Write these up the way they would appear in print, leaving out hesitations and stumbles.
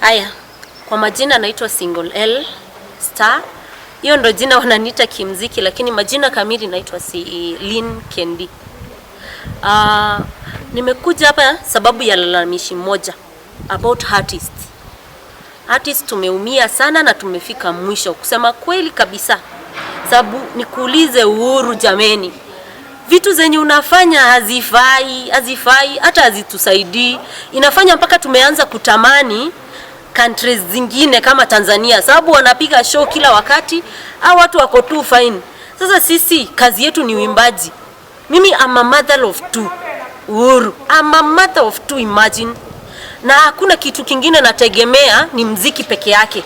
Haya, kwa majina naitwa Single L Star. Hiyo ndo jina wananiita kimziki, lakini majina kamili naitwa Lynn Kendi. Nimekuja hapa sababu ya lalamishi moja about artists. Artists tumeumia sana na tumefika mwisho kusema kweli kabisa. Sababu nikuulize Uhuru jameni, vitu zenye unafanya hazifai hata hazitusaidii. Inafanya mpaka tumeanza kutamani countries zingine kama Tanzania, sababu wanapiga show kila wakati, au watu wako too fine. Sasa sisi kazi yetu ni uimbaji. Mimi am a mother of two. Uhuru, I'm a mother of two, imagine. Na hakuna kitu kingine nategemea, ni mziki peke yake.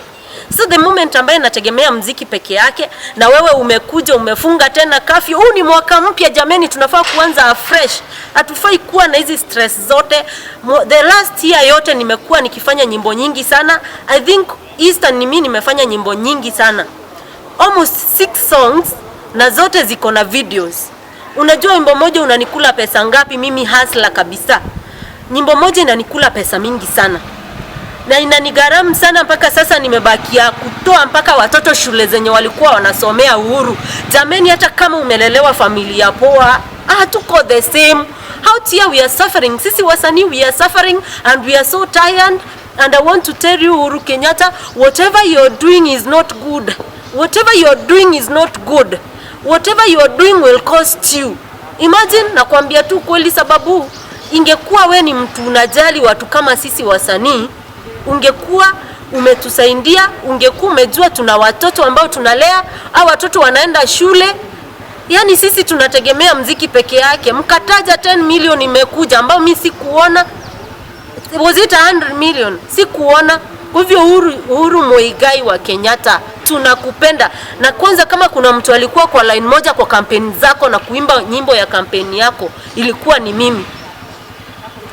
So the moment ambaye nategemea mziki peke yake, na wewe umekuja umefunga tena curfew. Huu ni mwaka mpya jameni, tunafaa kuanza fresh. Hatufai kuwa na hizi stress zote. The last year yote nimekuwa nikifanya nyimbo nyingi sana. I think Eastern ni mimi nimefanya nyimbo nyingi sana. Almost 6 songs na zote ziko na videos. Unajua wimbo moja unanikula pesa ngapi? Mimi hustler kabisa. Nyimbo moja inanikula pesa mingi sana. Na inanigharamu sana mpaka sasa nimebakia kutoa mpaka watoto shule zenye walikuwa wanasomea Uhuru. Jameni, hata kama umelelewa familia poa, tuko the same. Out here we are suffering. Sisi wasanii we are suffering and we are so tired. And I want to tell you Uhuru Kenyatta, whatever you are doing is not good. Whatever you are doing is not good. Whatever you are doing will cost you. Imagine, nakwambia tu kweli, sababu ingekuwa we ni mtu unajali watu kama sisi wasanii, ungekuwa umetusaidia, ungekuwa umejua tuna watoto ambao tunalea, au watoto wanaenda shule. Yani sisi tunategemea mziki peke yake. Mkataja 10 million imekuja ambao mimi sikuona. Was it 100 million? Sikuona. Kwa hivyo Uhuru Muigai wa Kenyatta, tunakupenda. Na kwanza kama kuna mtu alikuwa kwa line moja kwa kampeni zako na kuimba nyimbo ya kampeni yako, ilikuwa ni mimi.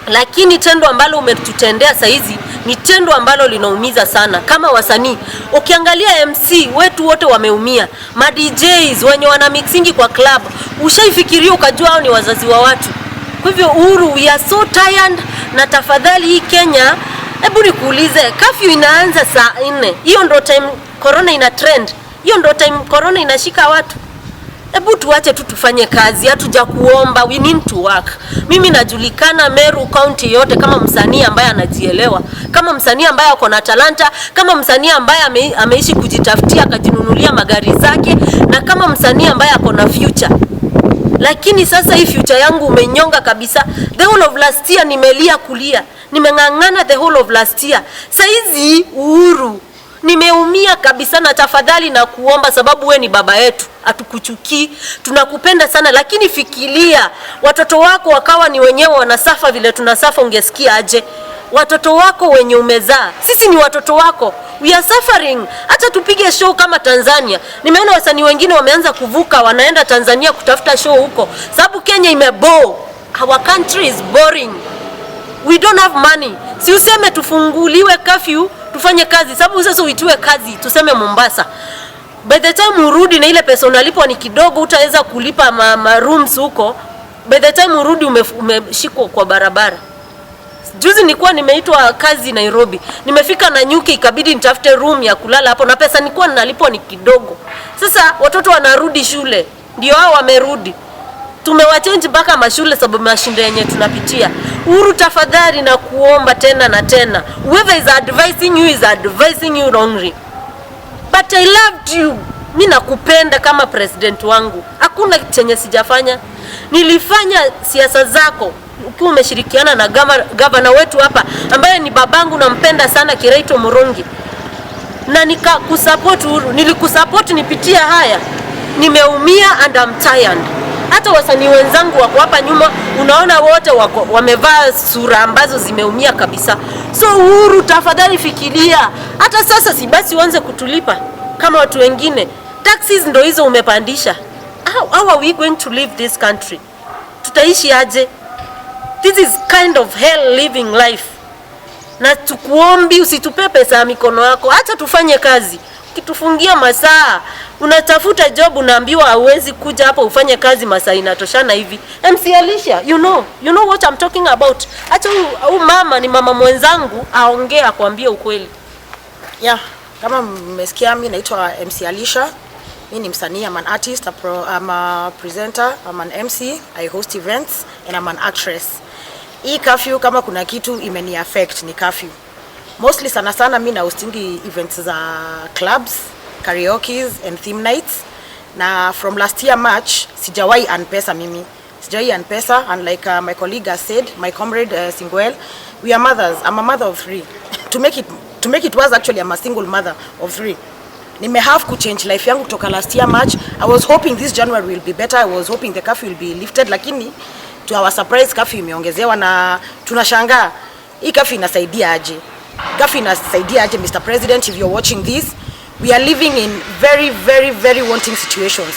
Lakini tendo ambalo umetutendea saizi ni tendo ambalo linaumiza sana kama wasanii. Ukiangalia MC wetu wote wameumia. Ma DJs wenye wana mixingi kwa club, ushaifikiria ukajua hao ni wazazi wa watu. Kwa hivyo Uhuru, we are so tired. Na tafadhali hii Kenya, hebu nikuulize, curfew inaanza saa 4. Hiyo ndo time corona ina trend. Hiyo ndo time corona inashika watu. Hebu tuache tu tufanye kazi, hatuja kuomba, we need to work. Mimi najulikana Meru County yote kama msanii ambaye anajielewa, kama msanii ambaye ako na talanta, kama msanii ambaye ameishi kujitafutia akajinunulia magari zake, na kama msanii ambaye ako na future. Lakini sasa hii future yangu umenyonga kabisa. The whole of last year nimelia kulia, nimengangana the whole of last year. Saizi Uhuru, nimeumia kabisa, na tafadhali na kuomba, sababu we ni baba yetu, hatukuchukii, tunakupenda sana, lakini fikiria watoto wako wakawa ni wenyewe wanasafa vile tunasafa, ungesikia aje? Watoto wako wenye umezaa, sisi ni watoto wako, we are suffering. Hata tupige show kama Tanzania. Nimeona wasanii wengine wameanza kuvuka, wanaenda Tanzania kutafuta show huko, sababu Kenya imebore. Our country is boring. We don't have money. Si useme tufunguliwe curfew tufanye kazi, sababu sasa uitue kazi tuseme Mombasa. By the time urudi na ile pesa unalipwa ni kidogo, utaweza kulipa ma rooms huko. By the time urudi umeshikwa kwa barabara. Juzi nilikuwa nimeitwa kazi Nairobi. Nimefika na nyuki, ikabidi nitafute room ya kulala hapo, na pesa nilikuwa ninalipwa ni kidogo. Sasa watoto wanarudi shule, ndio hao wamerudi. Tumewachange mpaka mashule sababu mashinda yenye tunapitia. Uhuru, tafadhali na kuomba tena na tena, whoever is advising you wrongly. But I loved you. Mimi nakupenda kama president wangu. Hakuna chenye sijafanya. Nilifanya siasa zako ukiwa umeshirikiana na governor wetu hapa ambaye ni babangu, nampenda sana, Kiraito Murungi. Na nikakusupport Uhuru. Nilikusupport nipitia haya. Nimeumia and I'm tired. Hata wasanii wenzangu wako hapa nyuma, unaona wote wako wamevaa sura ambazo zimeumia kabisa. So Uhuru, tafadhali fikiria. Hata sasa si basi uanze kutulipa kama watu wengine. Taxes ndo hizo umepandisha. How are we going to live this country? Tutaishi aje? This is kind of hell living life. Na tukuombi usitupe pesa ya mikono yako. Acha tufanye kazi. Ukitufungia masaa, unatafuta job unaambiwa hauwezi kuja hapa ufanye kazi masaa inatoshana hivi. MC Alisha, you know what I'm talking about. Acha huyu mama ni mama mwenzangu aongee akwambie ukweli. Yeah, kama mmesikia mimi naitwa MC Alisha. Mimi ni msanii, I'm an artist, I'm a presenter, I'm an MC, I host events and I'm an actress. Hii curfew kama kuna kitu imeni affect ni curfew. Mostly sana mimi na hostingi events za clubs, karaoke and theme nights. Na from last year March sijawahi earn pesa mimi. Sijawahi earn pesa, and like my colleague has said, my comrade Singwell, we are mothers. I'm a mother of 3. To make it was actually I'm a single mother of 3. Nime have to change life yangu kutoka last year March. I was hoping this January will be better. I was hoping the curfew will be lifted, lakini to our surprise curfew imeongezewa na tunashangaa hii curfew inasaidia aje? Curfew inasaidia aje, Mr. President? If you're watching this, we are living in very wanting situations.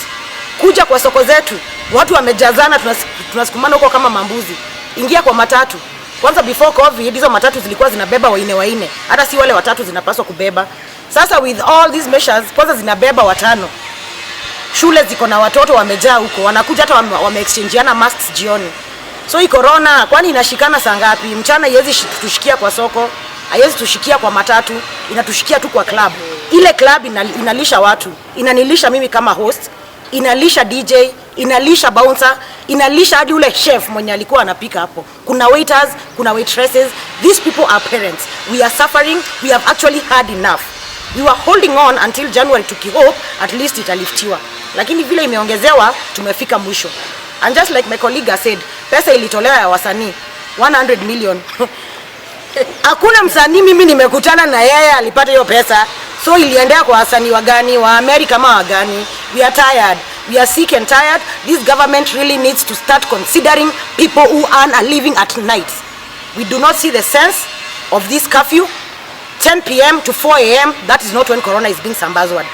Kuja kwa soko zetu, watu wamejazana, tunasukumana huko kama mambuzi. Ingia kwa matatu. Kwanza before COVID hizo matatu zilikuwa zinabeba waine. Hata si wale watatu zinapaswa kubeba. Sasa with all these measures, kwanza zinabeba 5. Shule ziko na watoto wamejaa huko, wanakuja hata wame-exchangeana masks jioni. So hii corona kwani inashikana saa ngapi? Mchana haiwezi tushikia kwa soko, haiwezi tushikia kwa matatu, inatushikia tu kwa club. Ile club inalisha watu, inanilisha mimi kama host, inalisha DJ, inalisha bouncer, inalisha hadi ule chef mwenye alikuwa anapika hapo. Kuna waiters, kuna waitresses. These people are parents. We are suffering. We have actually had enough. We were holding on until January tukihope at least italiftiwa. Lakini vile imeongezewa tumefika mwisho. And just like my colleague said, pesa ilitolewa ya wasanii 100 million. Hakuna msanii mimi nimekutana na yeye alipata hiyo pesa. So iliendea kwa wasanii wagani, wa America ama wagani. We are tired. We are sick and tired. This government really needs to start considering people who earn a living at night. We do not see the sense of this curfew. 10 p.m. to 4 a.m. that is not when corona is being sambazwad.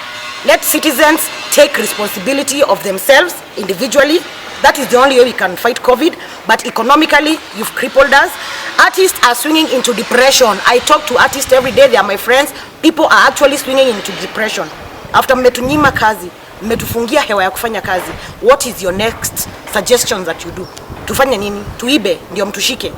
Let citizens take responsibility of themselves individually. That is the only way we can fight COVID. But economically, you've crippled us. Artists are swinging into depression. I talk to artists every day. They are my friends. People are actually swinging into depression. After mmetunyima kazi, mmetufungia hewa ya kufanya kazi. What is your next suggestion that you do? Tufanye nini? Tuibe ndio mtushike.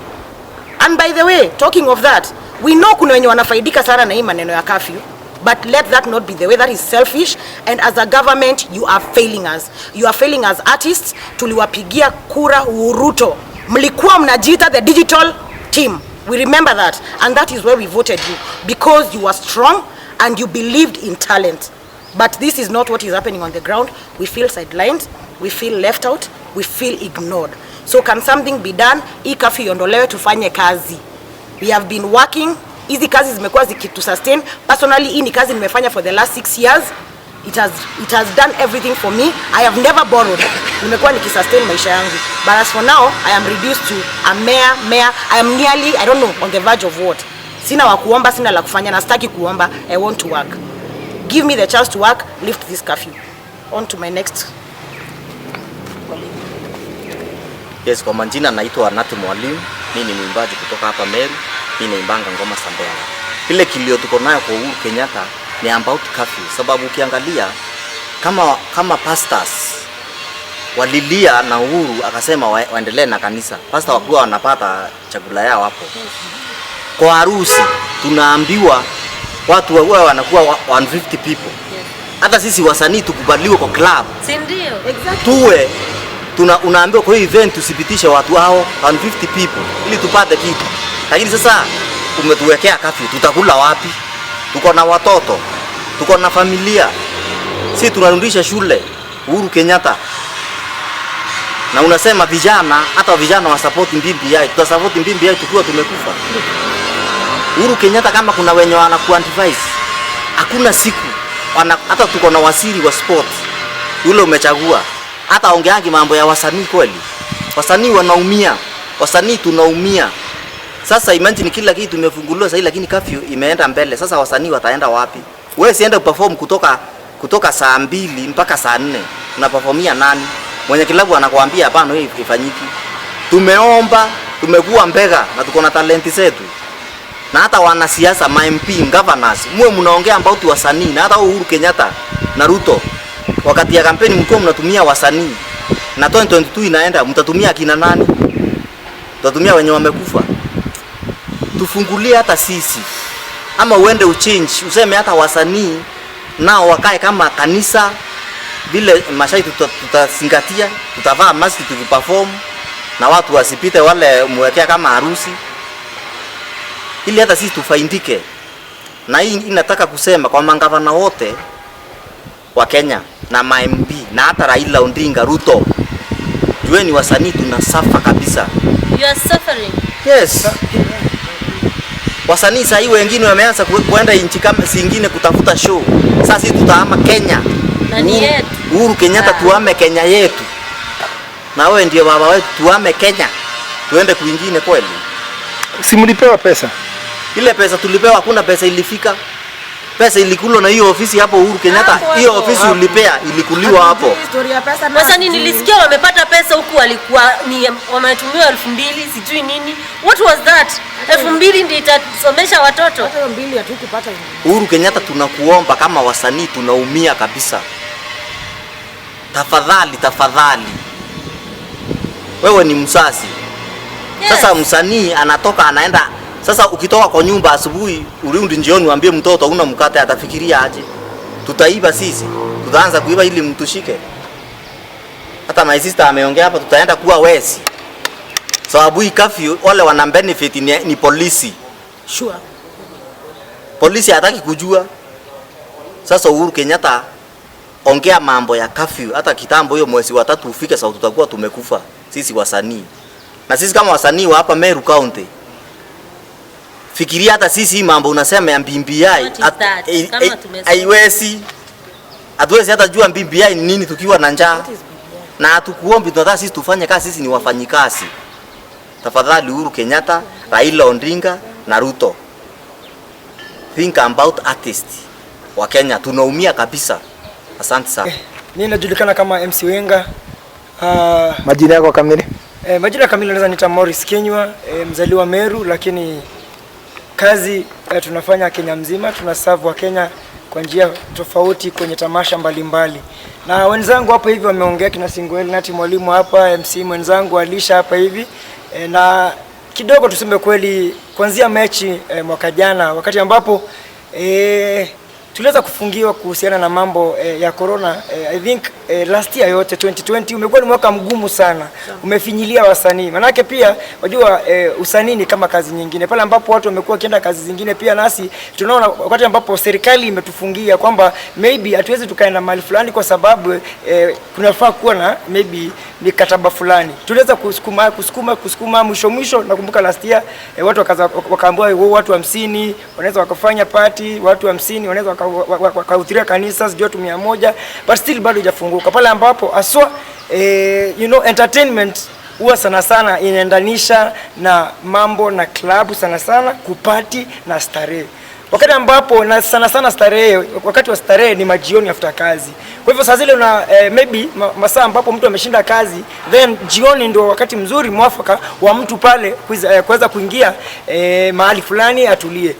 And by the way, talking of that, we know kuna wenye wanafaidika sana na hii maneno ya curfew, but let that not be the way. That is selfish, and as a government you are failing us. You are failing as artists. Tuliwapigia kura Ruto. Mlikuwa mnajiita the digital team. We remember that, and that is where we voted you, because you were strong and you believed in talent. But this is not what is happening on the ground. We feel sidelined, we feel left out, we feel ignored. So can something be done? Hii curfew iondolewe, tufanye kazi. We have been working. Hizi kazi zimekuwa zikitu sustain. Personally, hii ni kazi nimefanya for the last 6 years. It has done everything for me. I have never borrowed. Nimekuwa nikisustain maisha yangu. But as for now, I am reduced to a mayor. I am nearly, I don't know, on the verge of what. Sina wa kuomba, sina la kufanya, na sitaki kuomba. I want to work. Give me the chance to work, lift this curfew. On to my next. Yes, kwa majina naitwa Nati Mwalimu. Mimi ni mwimbaji kutoka hapa Meru. Mimi naimbanga ngoma Sambela. Ile kilio tuko nayo kwa Uhuru Kenyatta ni about curfew, sababu ukiangalia kama pastors walilia na Uhuru akasema waendelee na kanisa. Pastor wakuwa wanapata chakula yao hapo. Kwa harusi tunaambiwa watu wao wanakuwa 150 people. Hata sisi wasanii tukubaliwe kwa club. Si ndio? Exactly. Tuwe unaambiwa kwa event tusipitishe watu hao 150 people ili tupate kitu. Lakini sasa umetuwekea curfew, tutakula wapi? Tuko na watoto, tuko na familia. Sisi tunarudisha shule Uhuru Kenyatta. Na unasema vijana, hata vijana wa support BBI, tutasupport BBI tukiwa tumekufa. Uhuru Kenyatta kama kuna wenye wana quantifies. Hakuna siku hata tuko na waziri wa sport. Yule umechagua. Hata ongeangi mambo ya wasanii kweli. Wasanii wanaumia. Wasanii tunaumia. Sasa imagine kila kitu tumefunguliwa sasa, lakini curfew imeenda mbele. Sasa wasanii wataenda wapi? Wewe siende perform kutoka saa 2 mpaka saa 4. Unaperformia nani? Mwenye kilabu anakuambia hapana hii ifanyiki. Tumeomba, tumekuwa mbega na tuko na talenti zetu. na hata wanasiasa, MP, governors, muwe mnaongea about wasanii, na hata Uhuru Kenyatta na Ruto wakati ya kampeni mlikuwa mnatumia wasanii, na 2022 inaenda, mtatumia kina nani? Mtatumia wenye wamekufa? Tufungulie hata sisi, ama uende uchange, useme hata wasanii nao wakae kama kanisa vile mashai tutazingatia, tutavaa mask tukiperform, na watu wasipite wale mwekea kama harusi, ili hata sisi tufaindike. Na hii inataka kusema kwa magavana wote wa Kenya na MP na hata Raila Odinga, Ruto, jueni wasanii tunasafa kabisa. You are suffering. Yes. Wasanii sasa wengine wameanza kuenda nchi kama zingine kutafuta show. Sasa sisi tutahama Kenya. Nani yetu? Uhuru Kenyatta tuhame Kenya yetu. Na wewe ndio baba wetu, tuhame Kenya. Tuende kwingine kweli. Si mlipewa pesa? Ile pesa tulipewa, hakuna pesa ilifika. Pesa ilikulwa na hiyo ofisi hapo Uhuru Kenyatta. Hiyo ofisi ulipea ilikuliwa hapo. Sasa nini nilisikia wamepata pesa huku walikuwa ni wametumiwa 2000 sijui nini. What was that? 2000 ndio itasomesha watoto. Hata 2000 hatukupata. Uhuru Kenyatta, tunakuomba kama wasanii tunaumia kabisa. Tafadhali, tafadhali. Wewe ni msasi. Yes. Sasa msanii anatoka anaenda. Sasa ukitoka kwa nyumba asubuhi urudi jioni uambie mtoto una mkate, atafikiria aje? Tutaiba sisi. Tutaanza kuiba ili mtushike. Hata my sister ameongea hapa, tutaenda kuwa wezi. Sababu hii curfew wale wana benefit ni polisi. Sure. Polisi hataki kujua. Sasa Uhuru Kenyatta, ongea mambo ya curfew hata kitambo hiyo mwezi wa 3 ufike, sasa tutakuwa tumekufa sisi wasanii. Na sisi kama wasanii wa hapa Meru County, fikiria hata sisi hii mambo unasema ya BBI haiwezi. Hatuwezi hata jua BBI ni nini tukiwa na njaa. Na hatukuombi, tunataka sisi tufanye kazi, sisi ni wafanyikazi. Tafadhali Uhuru Kenyatta, Raila Odinga na Ruto, think about artists wa Kenya, tunaumia kabisa. Asante sana. Mimi najulikana kama MC Wenga. Majina yako kamili? Majina kamili naweza nita Morris Kenywa, mzaliwa Meru, lakini kazi tunafanya Kenya mzima, tunaserve wa Kenya kwa njia tofauti kwenye tamasha mbalimbali. Na wenzangu hapa hivi wameongea, kina Singwel Nati mwalimu hapa, MC mwenzangu Alisha hapa hivi. Na kidogo tuseme kweli, kuanzia mechi mwaka jana wakati ambapo tuliweza kufungiwa kuhusiana na mambo ya corona, I think last year yote 2020 umekuwa ni mwaka mgumu sana, umefinyilia wasanii. Manake pia wajua usanii ni kama kazi nyingine, pale ambapo watu wamekuwa kienda kazi zingine, pia nasi tunaona wakati ambapo serikali imetufungia kwamba maybe hatuwezi tukaenda mahali fulani kwa sababu kunafaa kuwa na maybe mikataba fulani. Tuliweza kusukuma mwisho nakumbuka last year watu wakaambiwa watu 50 wanaweza wakafanya party, watu 50 wanaweza wakahudhuria kanisa sio 100, but still bado hajafunguka. Pale ambapo aswa entertainment huwa sana sana inaendanisha na mambo na club, sana sana kupati na starehe. Wakati ambapo na sana sana starehe, wakati wa starehe ni majioni after kazi. Kwa hivyo saa zile una maybe masaa ambapo mtu ameshinda kazi, then jioni ndio wakati mzuri mwafaka wa mtu pale kuweza kuingia mahali fulani atulie.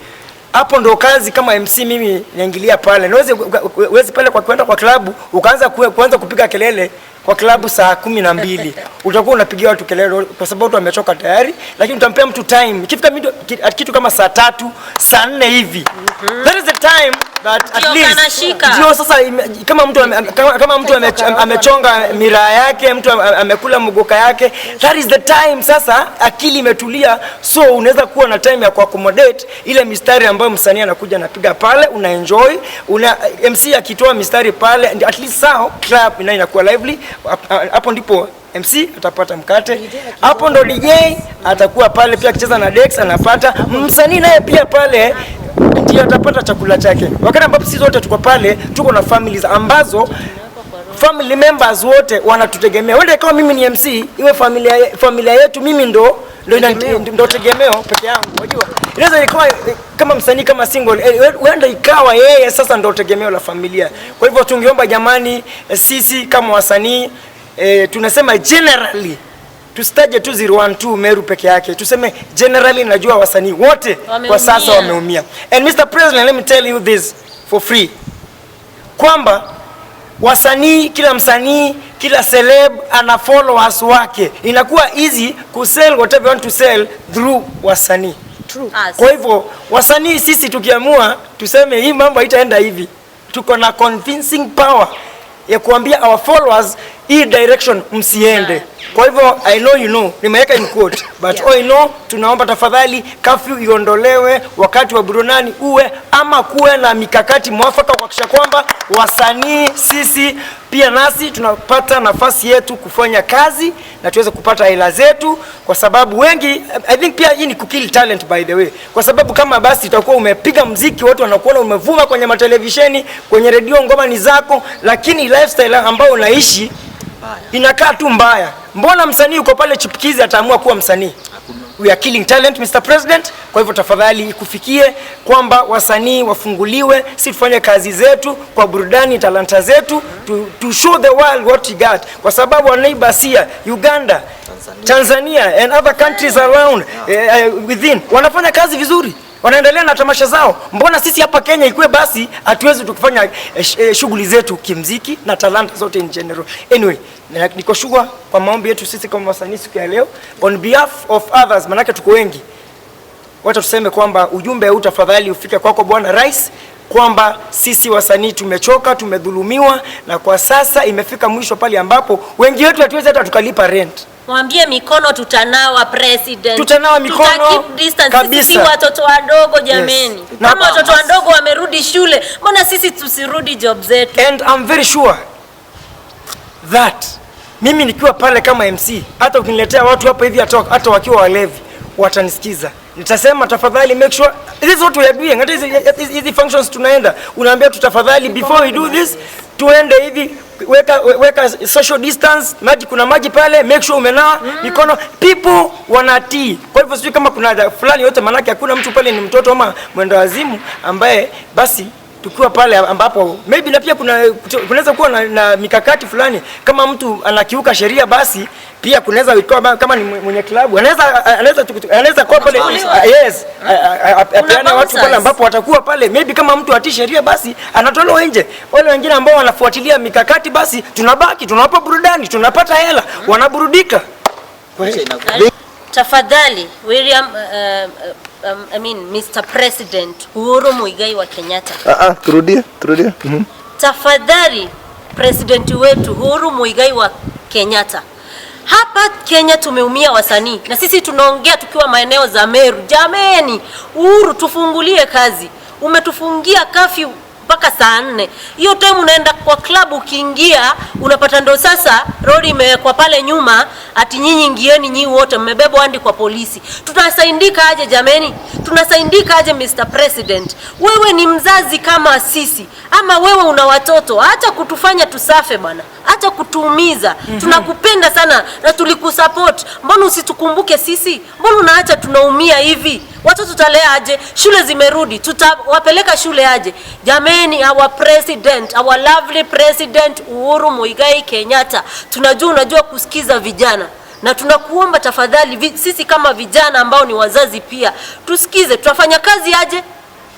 Hapo ndo kazi kama MC mimi naingilia pale. Naweza pale kwa kwenda kwa klabu kuanza kupiga kelele kwa klabu saa 12. Utakuwa unapigia watu kelele kwa sababu watu wamechoka tayari, lakini utampea mtu time. Ikifika kitu kama saa 3, saa 4 hivi. That is the time that at least ndio sasa kama mtu amechonga miraa yake, mtu amekula mgoka yake, that is the time sasa akili imetulia, so unaweza kuwa na time ya kuaccommodate ile mistari ambayo msanii anakuja anapiga pale, una enjoy, MC akitoa mistari pale, at least sao club inakuwa lively. Hapo ndipo MC atapata mkate, hapo ndo DJ atakuwa pale pia akicheza na Dex anapata, msanii naye pia pale ndio atapata chakula chake. Wakati ambapo sisi wote tuko pale, tuko na families ambazo family members wote wanatutegemea. Wewe kama mimi ni MC, iwe familia yetu mimi ndo tegemeo peke yangu. Unajua? Inaweza ikawa kama msanii kama single, huenda ikawa yeye sasa ndo tegemeo la familia. Kwa hivyo tungeomba jamani, sisi kama wasanii tunasema generally tusitaje tu 012 Meru peke yake, tuseme generally najua wasanii wote kwa sasa wameumia. And Mr. President, let me tell you this for free, kwamba wasanii, kila msanii, kila celeb ana followers wake. Inakuwa easy kusell whatever you want to sell through wasanii. True. Kwa hivyo wasanii sisi tukiamua tuseme hii mambo haitaenda hivi, tuko na convincing power ya kuambia our followers hii direction msiende. Kwa hivyo I know you know, nimeweka in quote, but I know tunaomba tafadhali curfew iondolewe wakati wa burudani uwe, ama kuwe na mikakati mwafaka kuhakikisha kwamba wasanii sisi pia nasi tunapata nafasi yetu kufanya kazi na tuweze kupata hela zetu, kwa sababu wengi, I think pia hii ni kukill talent by the way, kwa sababu kama basi utakuwa umepiga mziki, watu wanakuona umevuma kwenye matelevisheni, kwenye redio, ngoma ni zako, lakini lifestyle ambayo unaishi inakaa tu mbaya. Mbona msanii uko pale chipukizi ataamua kuwa msanii? We are killing talent, Mr. President. Kwa hivyo tafadhali ikufikie kwamba wasanii wafunguliwe, si tufanye kazi zetu kwa burudani, talanta zetu, to show the world what we got, kwa sababu our neighbors here, Uganda, Tanzania and other countries around within wanafanya kazi vizuri, wanaendelea na tamasha zao. Mbona sisi hapa Kenya ikuwe basi hatuwezi tukifanya shughuli zetu kimziki na talanta zote in general? Anyway, niko sure kwa maombi yetu sisi kama wasanii siku ya leo, on behalf of others, manake tuko wengi, wacha tuseme kwamba ujumbe huu tafadhali ufike kwako Bwana Rais, kwamba sisi wasanii tumechoka, tumedhulumiwa, na kwa sasa imefika mwisho pale ambapo wengi wetu hatuwezi hata tukalipa rent. Mwambie mikono tutanawa President. Tutanawa mikono keep distance kabisa. Sisi watoto wadogo jameni. Yes. Kama watoto wadogo wamerudi shule, mbona sisi tusirudi job zetu? And I'm very sure that mimi nikiwa pale kama MC, hata ukiniletea watu hapa hivi hata wakiwa walevi watanisikiza. Nitasema tafadhali make sure this is what we are doing. Hata hizi functions tunaenda, unaambia tutafadhali before we do this tuende hivi, weka social distance, maji, kuna maji pale, make sure umenawa mikono. People wanatii. Kwa hivyo sio kama kuna fulani yote, manake hakuna mtu pale ni mtoto ama mwenda wazimu ambaye basi tukiwa pale ambapo maybe na pia kunaweza kuwa na mikakati fulani, kama mtu anakiuka sheria basi pia kunaweza kama ni mwenye klabu anaweza kwa pale, yes, apeane watu pale ambapo watakuwa pale, maybe kama mtu atii sheria basi anatolewa nje. Wale wengine ambao wanafuatilia mikakati basi tunabaki, tunawapa burudani, tunapata hela, wanaburudika. Tafadhali William Mr. President Uhuru Muigai wa Kenyatta. Turudie. Tafadhali President wetu Uhuru Muigai wa Kenyatta. Hapa Kenya tumeumia wasanii, na sisi tunaongea tukiwa maeneo za Meru. Jameni, Uhuru tufungulie kazi. Umetufungia curfew mpaka saa 4. Hiyo time unaenda kwa club, ukiingia unapata ndo sasa road imewekwa pale nyuma, ati nyinyi ingieni nyinyi wote, mmebebwa hadi kwa polisi. Tunasaidika aje jameni? Tunasaidika aje Mr. President? Wewe ni mzazi kama sisi, ama wewe una watoto? Acha kutufanya tusafe bwana, acha kutuumiza. Tunakupenda sana na tulikusupport. Mbona usitukumbuke sisi? Mbona unaacha tunaumia hivi? Watoto tutalea aje? Shule zimerudi, tutawapeleka shule aje? Jameni, our president, our lovely president Uhuru Muigai Kenyatta, unajua kusikiza vijana, na tunakuomba tafadhali, sisi kama vijana ambao ni wazazi pia tusikize. Tutafanya kazi aje?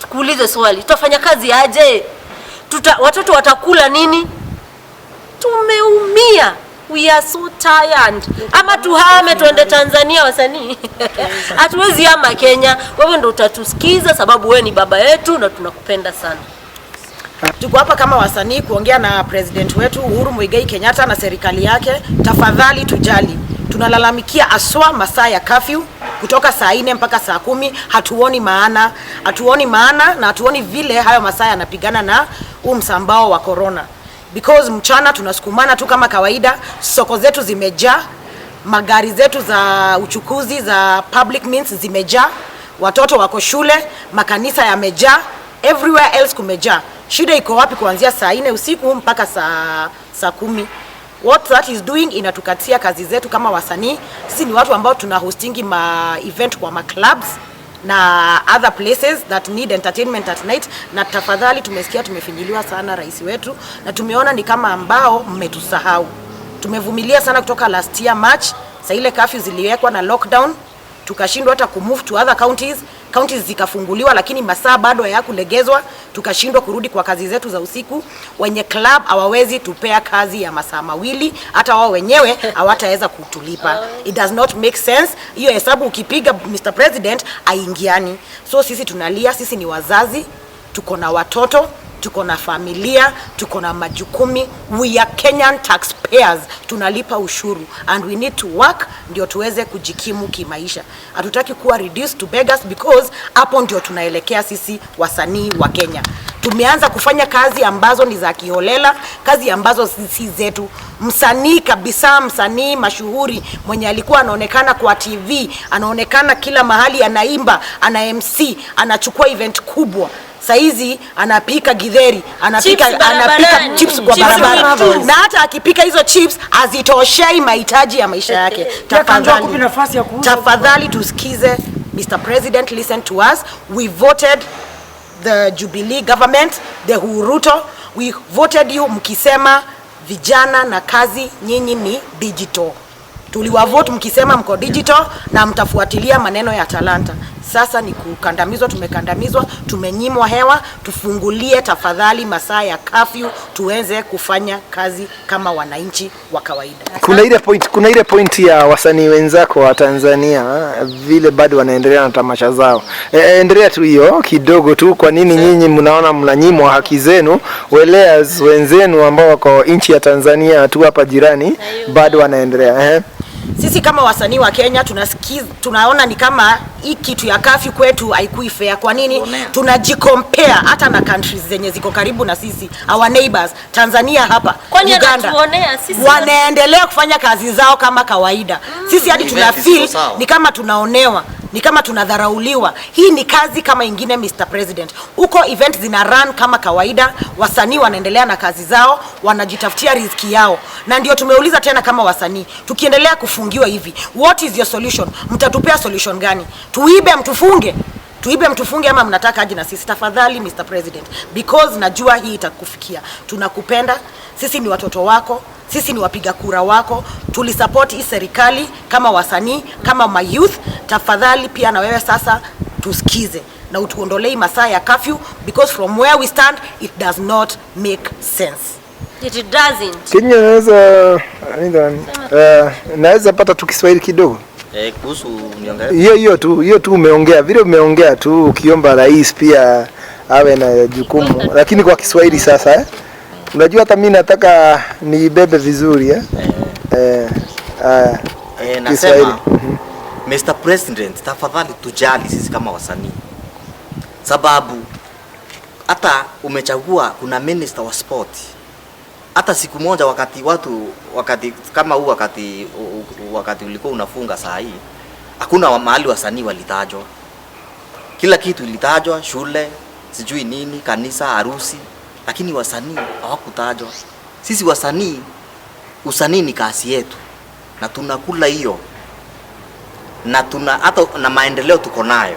Tukuulize swali, tutafanya kazi aje? Watoto watakula nini? Tumeumia. We are so tired. Ama tuhame tuende Tanzania wasanii? Hatuwezi ama Kenya. Wewe ndio utatusikiza sababu wewe ni baba yetu na tunakupenda sana. Tuko hapa kama wasanii kuongea na president wetu Uhuru Muigai Kenyatta na serikali yake. Tafadhali tujali. Tunalalamikia aswa masaa ya curfew kutoka saa 4 mpaka saa 10. Hatuoni maana na hatuoni vile hayo masaa yanapigana na msambao wa corona. Because mchana tunasukumana tu kama kawaida, soko zetu zimejaa, magari zetu za uchukuzi za public means zimejaa, watoto wako shule, makanisa yamejaa, everywhere else kumejaa. Shida iko wapi kuanzia saa 4 usiku mpaka saa 10? What that is doing, inatukatia kazi zetu kama wasanii. Sisi ni watu ambao tuna hostingi ma event kwa ma clubs na other places that need entertainment at night. Na tafadhali, tumesikia tumefinyiliwa sana rais wetu, na tumeona ni kama ambao mmetusahau. Tumevumilia sana kutoka last year March Sasa ile curfew ziliwekwa na lockdown, tukashindwa hata kumove to other counties. Counties zikafunguliwa lakini masaa bado hayakulegezwa, tukashindwa kurudi kwa kazi zetu za usiku. Wenye club hawawezi tupea kazi ya masaa mawili, hata wao wenyewe hawataweza kutulipa. It does not make sense. Hiyo hesabu ukipiga Mr. President aingiani. So sisi tunalia, sisi ni wazazi, tuko na watoto, tuko na familia, tuko na majukumi. We are Kenyan taxpayers, tunalipa ushuru and we need to work ndio tuweze kujikimu kimaisha. Hatutaki kuwa reduced to beggars because hapo ndio tunaelekea sisi wasanii wa Kenya. Tumeanza kufanya kazi ambazo ni za kiholela, kazi ambazo si zetu. Msanii kabisa, msanii mashuhuri mwenye alikuwa anaonekana kwa TV, anaonekana kila mahali, anaimba, ana MC, anachukua event kubwa. Saizi anapika githeri, anapika chips kwa barabara. Na hata akipika hizo chips hazitoshei mahitaji ya maisha yake. Tafadhali tusikize. Mr. President, listen to us. We voted the Jubilee government, the Ruto. We voted you mkisema vijana na kazi nyinyi ni digital. Tuliwavote mkisema mko digital na mtafuatilia maneno ya talanta. Sasa ni kukandamizwa, tumekandamizwa, tumenyimwa hewa. Tufungulie tafadhali masaa ya curfew tuweze kufanya kazi kama wananchi wa kawaida. Kuna ile point ya wasanii wenzako wa Tanzania vile bado wanaendelea na tamasha zao. Endelea tu hiyo kidogo tu. Kwa nini nyinyi mnaona mnanyimwa haki zenu? Weleas wenzenu ambao wako nchi ya Tanzania tu hapa jirani bado wanaendelea. Sisi kama wasanii wa Kenya tunaona ni kama hii kitu ya curfew kwetu haikui fair. Kwa nini? Tunajikompare hata na countries zenye ziko karibu na sisi, our neighbors. Tanzania hapa, Uganda, wanaendelea kufanya kazi zao kama kawaida. Sisi hadi tuna feel ni kama tunaonewa, ni kama tunadharauliwa. Hii ni kazi kama ingine Mr. President. Huko event zina run kama kawaida, wasanii wanaendelea na kazi zao, wanajitafutia riziki yao. Na ndio tumeuliza tena kama wasanii, tukiendelea kufungiwa hivi, what is your solution? Mtatupea solution gani? Tuibe mtufunge? Tuibe mtufunge ama mnataka aje na sisi? Tafadhali Mr. President, because najua hii itakufikia. Tunakupenda, sisi ni watoto wako, sisi ni wapiga kura wako. Tulisupport hii serikali kama wasanii, kama my youth. Tafadhali pia na wewe sasa tusikize na utuondolei masaa ya curfew, because from where we stand it does not make sense. It doesn't. Kenya naweza pata tu Kiswahili kidogo. Kuhusu niongea. Hiyo tu umeongea. Vile umeongea tu ukiomba rais pia awe na jukumu. Lakini kwa Kiswahili sasa unajua hata mimi nataka niibebe vizuri nasema Mr. President, tafadhali tujali sisi kama wasanii. Sababu hata umechagua kuna minister wa sport. Hata siku moja wakati kama huu wakati ulikuwa unafunga saa hii, hakuna mahali wasanii walitajwa. Kila kitu ilitajwa, shule, sijui nini, kanisa, harusi, lakini wasanii hawakutajwa. Sisi wasanii, usanii ni kazi yetu na tunakula hiyo. Na hata na maendeleo tuko nayo.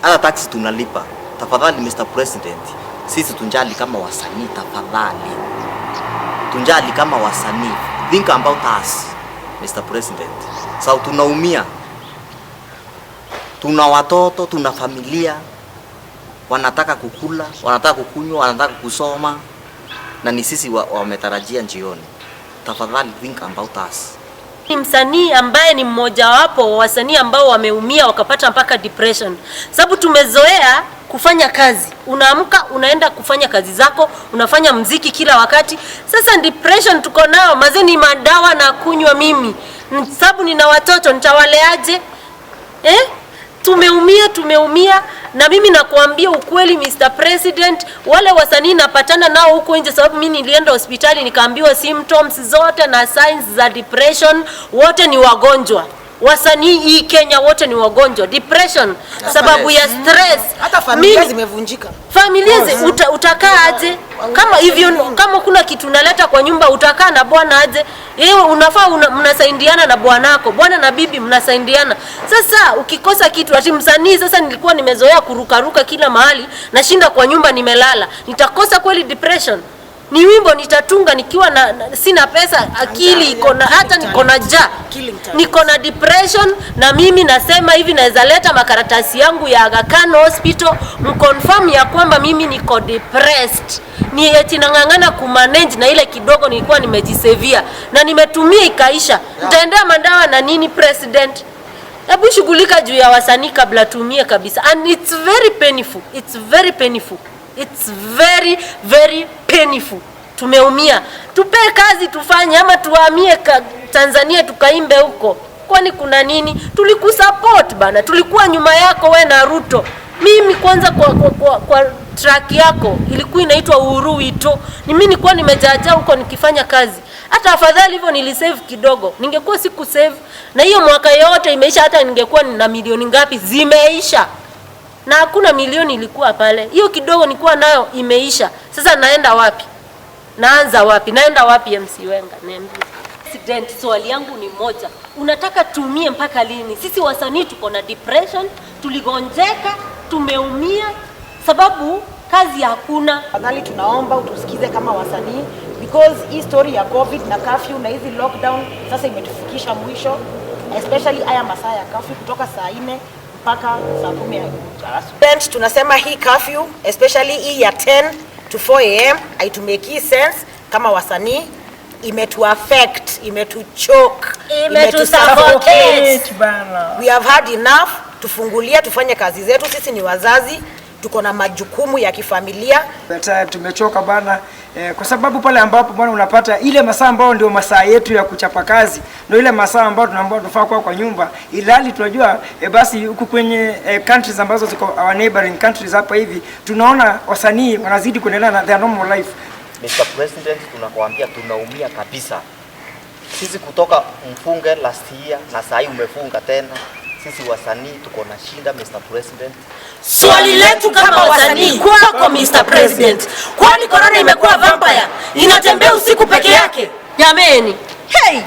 Hata taxi tunalipa. Tafadhali Mr. President, sisi tunjali kama wasanii, tafadhali. Tunjali kama wasanii. Think about us, Mr. President. Sasa tunaumia. Tuna watoto, tuna familia. Wanataka kukula, wanataka kukunywa, wanataka kusoma. Na ni sisi wametarajia jioni. Tafadhali think about us. Ni msanii ambaye ni mmoja wapo wasanii ambao wameumia wakapata mpaka depression. Sababu tumezoea kufanya kazi. Unaamka, unaenda kufanya kazi zako, unafanya mziki kila wakati. Sasa depression tuko nao, mazeni madawa na kunywa mimi. Sababu nina watoto, nitawaleaje? Tumeumia na mimi nakuambia ukweli Mr. President, wale wasanii napatana nao huko nje, sababu mimi nilienda hospitali nikaambiwa symptoms zote na signs za depression, wote ni wagonjwa. Wasanii hii Kenya wote ni wagonjwa. Depression sababu ya stress. Hata familia zimevunjika. Familia utakaa aje? Kama hivyo, kama kuna kitu unaleta kwa nyumba utakaa na bwana aje? Yeye unafaa mnasaidiana na bwanako. Bwana na bibi mnasaidiana. Sasa ukikosa kitu, ati msanii sasa nilikuwa nimezoea kurukaruka kila mahali, nashinda kwa nyumba nimelala. Nitakosa kweli depression? Ni wimbo nitatunga nikiwa sina pesa, akili iko na, hata niko na niko na depression, na mimi nasema hivi naweza leta makaratasi yangu ya Aga Khan Hospital mconfirm ya kwamba mimi niko depressed. Ni eti nang'ang'ana kumanage na ile kidogo nilikuwa nimejisevia na nimetumia ikaisha. Nitaendea madawa na nini president? Hebu shughulika juu ya wasanii kabla tumie kabisa. And it's very painful. It's very painful. It's very very painful. Tumeumia. Tupe kazi tufanye ama tuhamie Tanzania tukaimbe huko. Kwani kuna nini? Tulikusupport bana. Tulikuwa nyuma yako we na Ruto. Mimi kwanza kwa track yako ilikuwa inaitwa Uhuru Wito. Ni mimi nilikuwa nimejaja huko nikifanya kazi. Hata afadhali hivyo nilisave kidogo. Ningekuwa siku save na hiyo mwaka yote imeisha, hata ningekuwa na milioni ngapi zimeisha. Na hakuna milioni ilikuwa pale. Hiyo kidogo nilikuwa nayo imeisha. Sasa naenda wapi? Naanza wapi? Naenda wapi MC Wenga? Niambie. President, swali yangu ni moja. Unataka tumie mpaka lini? Sisi wasanii tuko na depression, tuligonjeka, tumeumia sababu kazi hakuna. Fadhali tunaomba utusikize kama wasanii because hii story ya COVID na curfew na hizi lockdown sasa imetufikisha mwisho, especially haya masaa ya curfew kutoka saa 4 mpaka saa 10. Tunasema hii curfew especially hii ya 10 to 4 am haitumeki sense kama wasanii, imetuaffect, imetuchoke, imetusuffocate bana. We have had enough. Tufungulia tufanye kazi zetu, sisi ni wazazi, tuko na majukumu ya kifamilia. Tumechoka bana, kwa sababu pale ambapo bwana unapata ile masaa ambao ndio masaa yetu ya kuchapa kazi, ndio ile masaa ambao tunaambiwa tunafaa kwa nyumba, ilali tunajua basi huku kwenye countries ambazo ziko our neighboring countries hapa hivi tunaona wasanii wanazidi kuendelea na their normal life. Mr. President, tunakuambia tunaumia kabisa. Sisi kutoka mfunge last year na saa hii umefunga tena. Sisi wasanii tuko na shida Mr. President. Swali letu kama wasanii kwako Mr. President, kwani corona imekuwa vampire inatembea usiku peke yake? Jameni, hey!